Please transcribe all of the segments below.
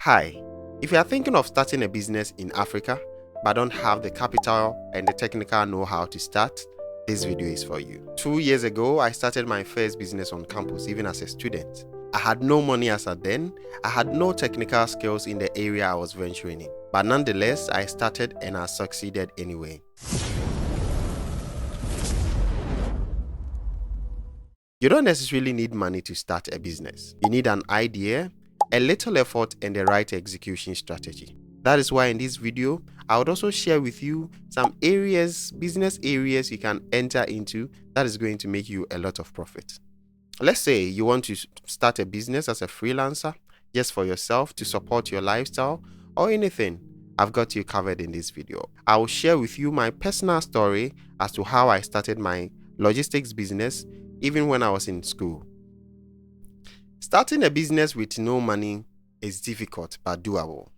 Hi, if you are thinking of starting a business in Africa but don't have the capital and the technical know-how to start, this video is for you. 2 years ago, I started my first business on campus, even as a student. I had no money as at then, I had no technical skills in the area I was venturing in. But nonetheless, I started and I succeeded anyway. You don't necessarily need money to start a business. You need an idea, a little effort, and the right execution strategy. That is why in this video, I would also share with you some business areas you can enter into that is going to make you a lot of profit. Let's say you want to start a business as a freelancer, just for yourself to support your lifestyle or anything. I've got you covered in this video. I will share with you my personal story as to how I started my logistics business even when I was in school. Starting a business with no money is difficult but doable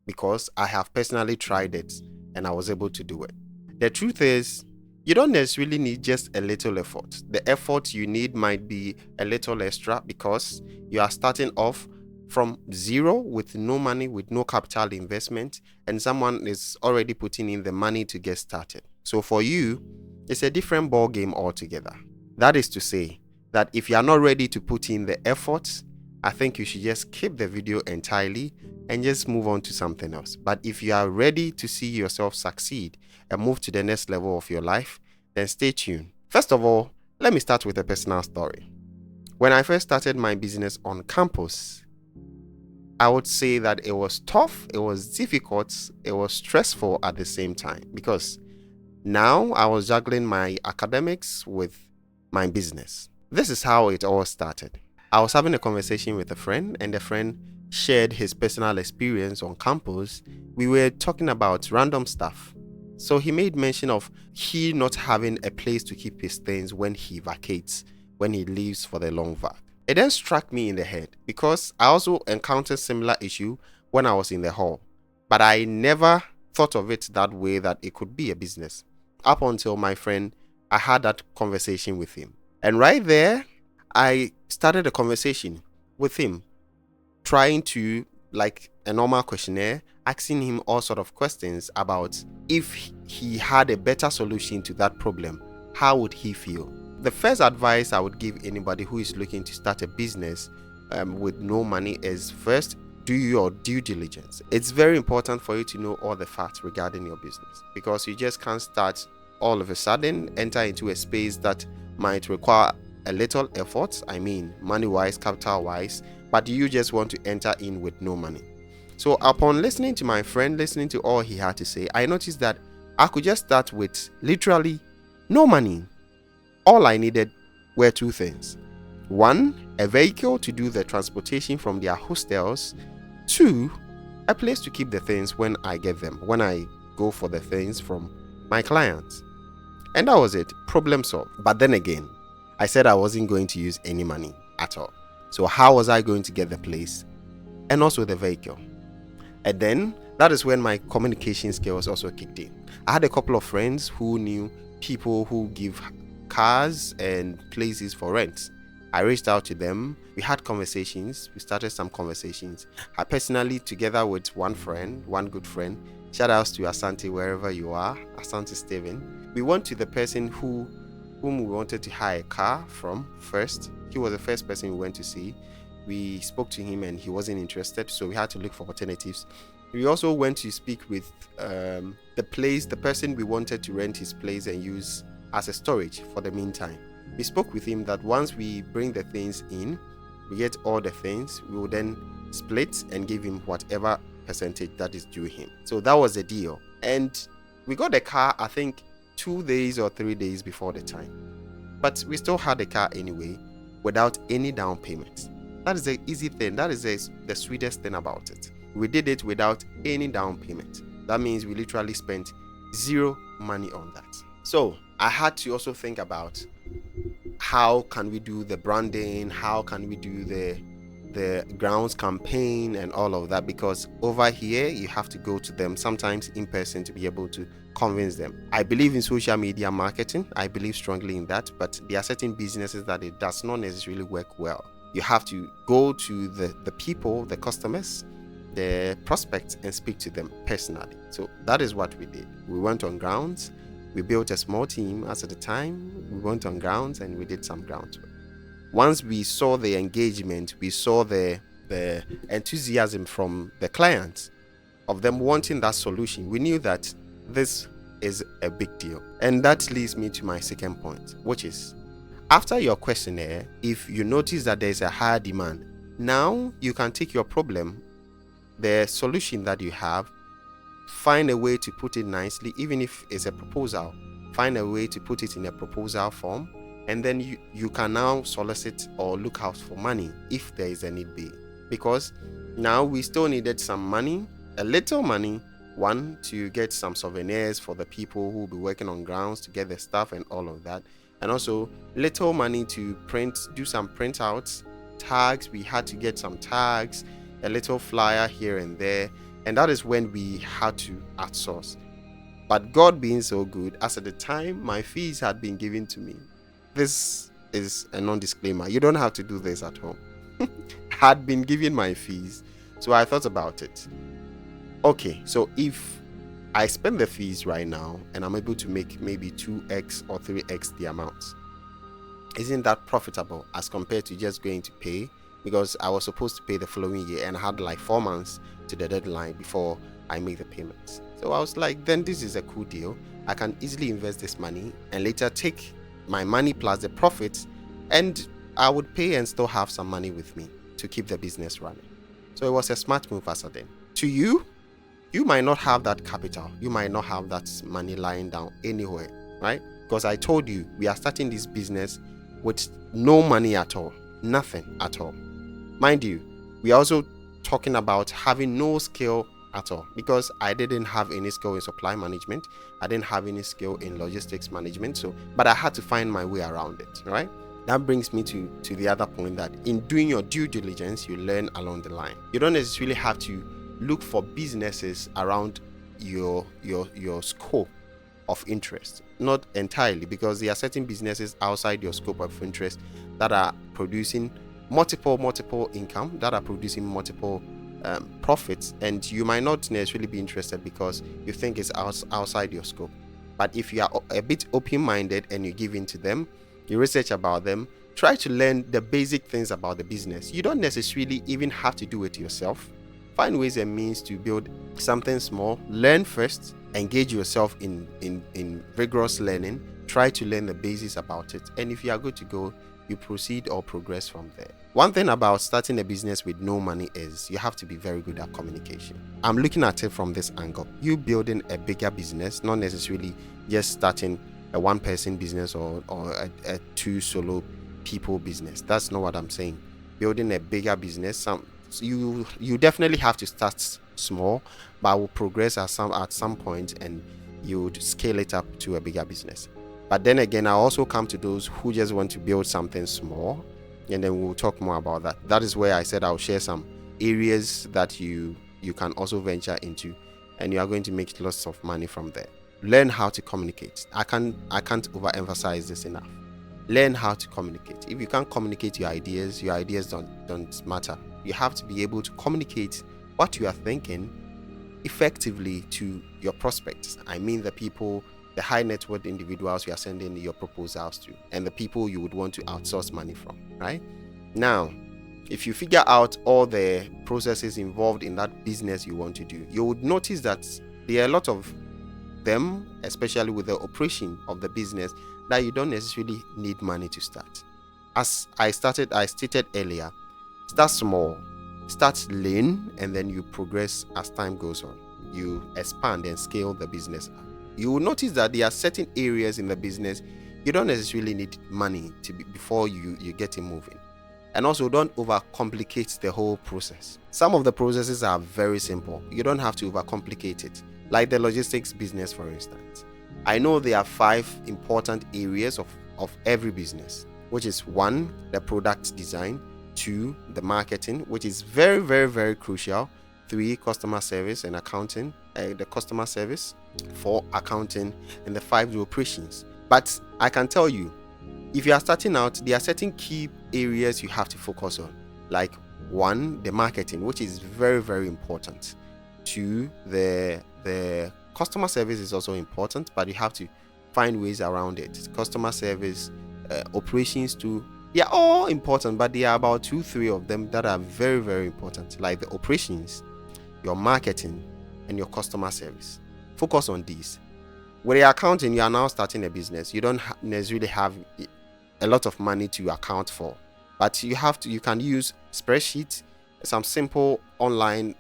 because I have personally tried it and I was able to do it. The truth is, you don't necessarily need just a little effort. The effort you need might be a little extra because you are starting off from zero with no money, with no capital investment, and someone is already putting in the money to get started. So for you, it's a different ball game altogether. That is to say that if you are not ready to put in the effort, I think you should just skip the video entirely and just move on to something else. But if you are ready to see yourself succeed and move to the next level of your life, then stay tuned. First of all, let me start with a personal story. When I first started my business on campus, I would say that it was tough, it was difficult, it was stressful at the same time because now I was juggling my academics with my business. This is how it all started. I was having a conversation with a friend and the friend shared his personal experience on campus. We were talking about random stuff. So he made mention of he not having a place to keep his things when he vacates, when he leaves for the long vac. It then struck me in the head because I also encountered similar issue when I was in the hall. But I never thought of it that way, that it could be a business. Up until I had that conversation with him. And right there, I started a conversation with him, trying to, like a normal questionnaire, asking him all sort of questions about if he had a better solution to that problem, how would he feel? The first advice I would give anybody who is looking to start a business with no money is, first, do your due diligence. It's very important for you to know all the facts regarding your business because you just can't start all of a sudden, enter into a space that might require a little effort, money-wise, capital-wise, but you just want to enter in with no money. So upon listening to my friend, listening to all he had to say, I noticed that I could just start with literally no money. All I needed were two things. One, a vehicle to do the transportation from their hostels. Two, a place to keep the things when I get them, when I go for the things from my clients. And that was it. Problem solved. But then again, I said I wasn't going to use any money at all. So how was I going to get the place and also the vehicle? And then that is when my communication skills also kicked in. I had a couple of friends who knew people who give cars and places for rent. I reached out to them. We had conversations. We started some conversations. I personally, together with one good friend, shout outs to Asante wherever you are, Asante Steven. We went to the person whom we wanted to hire a car from first. He was the first person we went to see. We spoke to him and he wasn't interested, so we had to look for alternatives. We also went to speak with the person we wanted to rent his place and use as a storage for the meantime. We spoke with him that once we bring the things in, we get all the things, we will then split and give him whatever percentage that is due him. So that was the deal. And we got the car, I think 2 days or 3 days before the time. But we still had the car anyway without any down payment. That is the easy thing. That is the sweetest thing about it. We did it without any down payment. That means we literally spent zero money on that. So I had to also think about how can we do the branding, how can we do the grounds campaign and all of that, because over here you have to go to them sometimes in person to be able to convince them. I believe in social media marketing. I believe strongly in that, but there are certain businesses that it does not necessarily work well. You have to go to the people, the customers, the prospects and speak to them personally. So that is what we did. We went on grounds. We built a small team. As at the time, we went on grounds and we did some groundwork. Once we saw the engagement, we saw the enthusiasm from the clients of them wanting that solution, we knew that this is a big deal. And that leads me to my second point, which is after your questionnaire, if you notice that there's a higher demand, now you can take your problem, the solution that you have, find a way to put it nicely, even if it's a proposal, find a way to put it in a proposal form, and then you can now solicit or look out for money if there is a need be. Because now we still needed some money, a little money, one, to get some souvenirs for the people who will be working on grounds, to get the stuff and all of that, and also little money to do some printouts, tags. We had to get some tags, a little flyer here and there, and that is when we had to outsource. But God being so good, as at the time my fees had been given to me. This is a non-disclaimer, you don't have to do this at home. Had been given my fees, so I thought about it. Okay, so if I spend the fees right now and I'm able to make maybe 2x or 3x the amount, isn't that profitable as compared to just going to pay? Because I was supposed to pay the following year and I had like 4 months to the deadline before I make the payments. So I was like, then this is a cool deal. I can easily invest this money and later take my money plus the profits, and I would pay and still have some money with me to keep the business running. So it was a smart move as a then. To you might not have that capital. You might not have that money lying down anywhere, right? Because I told you, we are starting this business with no money at all, nothing at all. Mind you, we are also talking about having no skill at all, because I didn't have any skill in supply management. I didn't have any skill in logistics management. But I had to find my way around it, right? That brings me to the other point, that in doing your due diligence, you learn along the line. You don't necessarily have to look for businesses around your scope of interest. Not entirely, because there are certain businesses outside your scope of interest that are producing multiple income, that are producing multiple profits, and you might not necessarily be interested because you think it's outside your scope. But if you are a bit open-minded and you give in to them, you research about them, try to learn the basic things about the business. You don't necessarily even have to do it yourself. Find ways and means to build something small. Learn first, engage yourself in rigorous learning, try to learn the basics about it, and if you are good to go, you proceed or progress from there. One thing about starting a business with no money is you have to be very good at communication. I'm looking at it from this angle. You building a bigger business, not necessarily just starting a one-person business or a two solo people business. That's not what I'm saying. Building a bigger business, you definitely have to start small, but will progress at some point, and you would scale it up to a bigger business. But then again, I also come to those who just want to build something small, and then we'll talk more about that. That is where I said I'll share some areas that you can also venture into, and you are going to make lots of money from there. Learn how to communicate. I can't overemphasize this enough. Learn how to communicate. If you can't communicate your ideas don't matter. You have to be able to communicate what you are thinking effectively to your prospects. I mean the people, the high net worth individuals you are sending your proposals to, and the people you would want to outsource money from, right? Now, if you figure out all the processes involved in that business you want to do, you would notice that there are a lot of them, especially with the operation of the business, that you don't necessarily need money to start. As I stated earlier, start small, start lean, and then you progress as time goes on. You expand and scale the business up. You will notice that there are certain areas in the business you don't necessarily need money before you get it moving. And also, don't overcomplicate the whole process. Some of the processes are very simple. You don't have to overcomplicate it. Like the logistics business, for instance. I know there are 5 important areas of every business, which is 1, the product design, 2, the marketing, which is very, very, very crucial, 3, customer service and accounting, the customer service, 4, accounting, and the 5, the operations. But I can tell you, if you are starting out, there are certain key areas you have to focus on, like One, the marketing, which is very, very important. Two, the customer service is also important, but you have to find ways around it. Customer service, operations too, they are all important, but there are about 2-3 of them that are very, very important, like the operations, your marketing, and your customer service. Focus on these. With your accounting, you are now starting a business. You don't necessarily have a lot of money to account for, but you can use spreadsheets, some simple online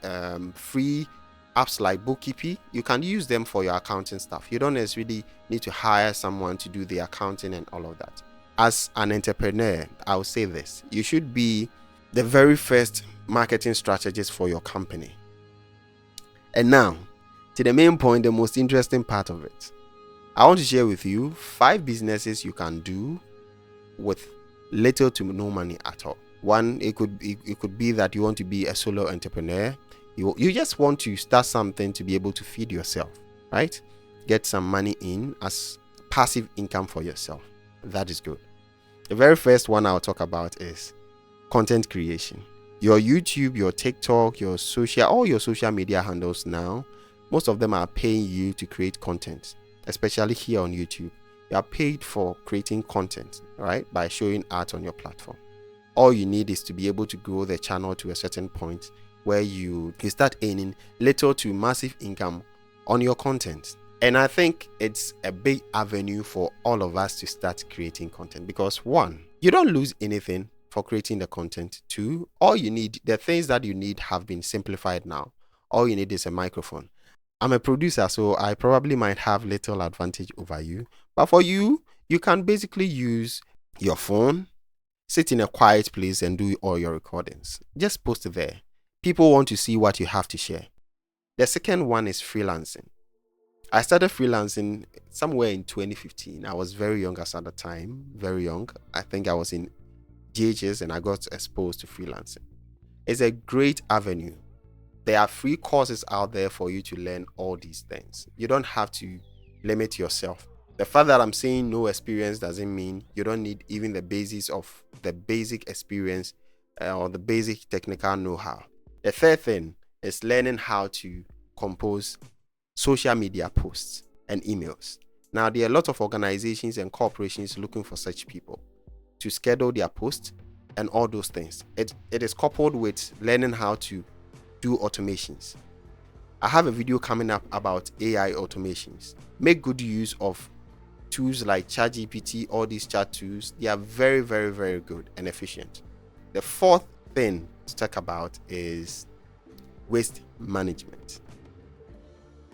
free apps like bookkeeping. You can use them for your accounting stuff. You don't necessarily need to hire someone to do the accounting and all of that. As an entrepreneur, I'll say this: you should be the very first marketing strategist for your company. And now to the main point, the most interesting part of it. I want to share with you 5 businesses you can do with little to no money at all. One, it could be that you want to be a solo entrepreneur. You just want to start something to be able to feed yourself, right? Get some money in as passive income for yourself. That is good. The very first one I'll talk about is content creation. Your YouTube, your TikTok, all your social media handles now, most of them are paying you to create content. Especially here on YouTube, you are paid for creating content, right? By showing art on your platform. All you need is to be able to grow the channel to a certain point where you start earning little to massive income on your content. And I think it's a big avenue for all of us to start creating content, because one, you don't lose anything for creating the content. Two, the things that you need have been simplified now. All you need is a microphone. I'm a producer, so I probably might have little advantage over you. But for you, you can basically use your phone, sit in a quiet place and do all your recordings. Just post it there. People want to see what you have to share. The second one is freelancing. I started freelancing somewhere in 2015. I was very young at the time, very young. I think I was in GHS and I got exposed to freelancing. It's a great avenue. There are free courses out there for you to learn all these things. You don't have to limit yourself. The fact that I'm saying no experience doesn't mean you don't need even the basis of the basic experience or the basic technical know-how. The third thing is learning how to compose social media posts and emails. Now, there are a lot of organizations and corporations looking for such people to schedule their posts and all those things. It is coupled with learning how to do automations. I have a video coming up about AI automations. Make good use of tools like ChatGPT, all these chat tools. They are very, very, very good and efficient. The fourth thing to talk about is waste management.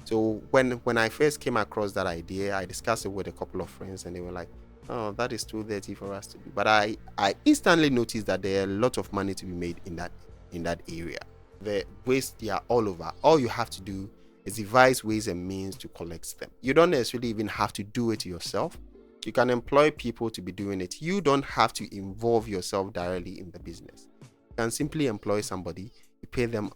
So when I first came across that idea, I discussed it with a couple of friends and they were like, oh, that is too dirty for us to do. But I instantly noticed that there are a lot of money to be made in that area. The waste, they are all over. All you have to do is devise ways and means to collect them. You don't necessarily even have to do it yourself. You can employ people to be doing it. You don't have to involve yourself directly in the business. You can simply employ somebody. You pay them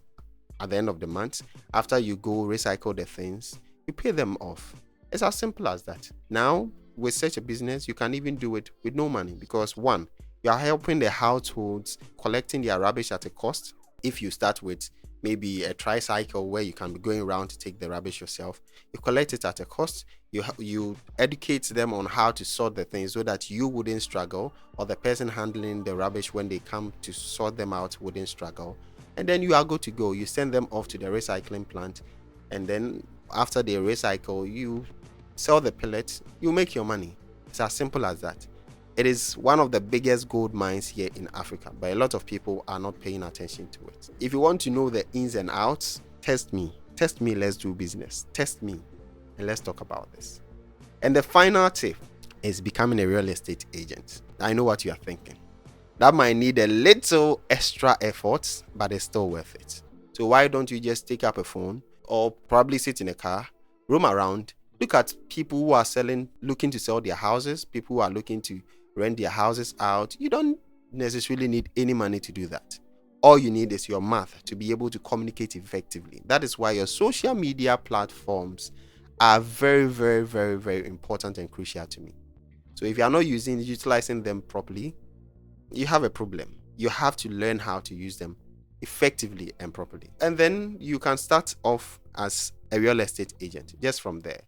at the end of the month. After you go recycle the things, you pay them off. It's as simple as that. Now, with such a business, you can even do it with no money, because one, you are helping the households collecting their rubbish at a cost. If you start with maybe a tricycle where you can be going around to take the rubbish yourself, you collect it at a cost. You educate them on how to sort the things so that you wouldn't struggle, or the person handling the rubbish when they come to sort them out wouldn't struggle. And then you are good to go. You send them off to the recycling plant, and then after they recycle, you sell the pellets, you make your money. It's as simple as that. It is one of the biggest gold mines here in Africa, but a lot of people are not paying attention to it. If you want to know the ins and outs, test me, let's do business. Test me and let's talk about this. And the final tip is becoming a real estate agent. I know what you are thinking. That might need a little extra effort, but it's still worth it. So why don't you just take up a phone or probably sit in a car, roam around, look at people who are looking to sell their houses, people who are looking to rent their houses out. You don't necessarily need any money to do that. All you need is your mouth to be able to communicate effectively. That is why your social media platforms are very, very, very, very important and crucial to me. So if you are not utilizing them properly, you have a problem. You have to learn how to use them effectively and properly. And then you can start off as a real estate agent just from there.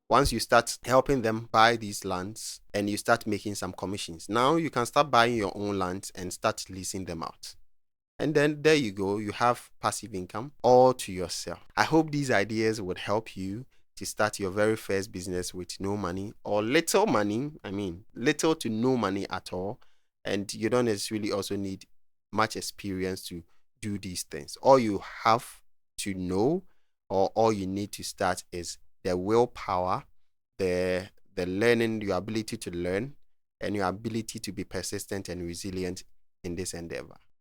Once you start helping them buy these lands and you start making some commissions, now you can start buying your own lands and start leasing them out. And then there you go, you have passive income all to yourself. I hope these ideas would help you to start your very first business with no money or little money. I mean, little to no money at all. And you don't necessarily also need much experience to do these things. All you have to know or all you need to start is the willpower, the learning, your ability to learn, and your ability to be persistent and resilient in this endeavor.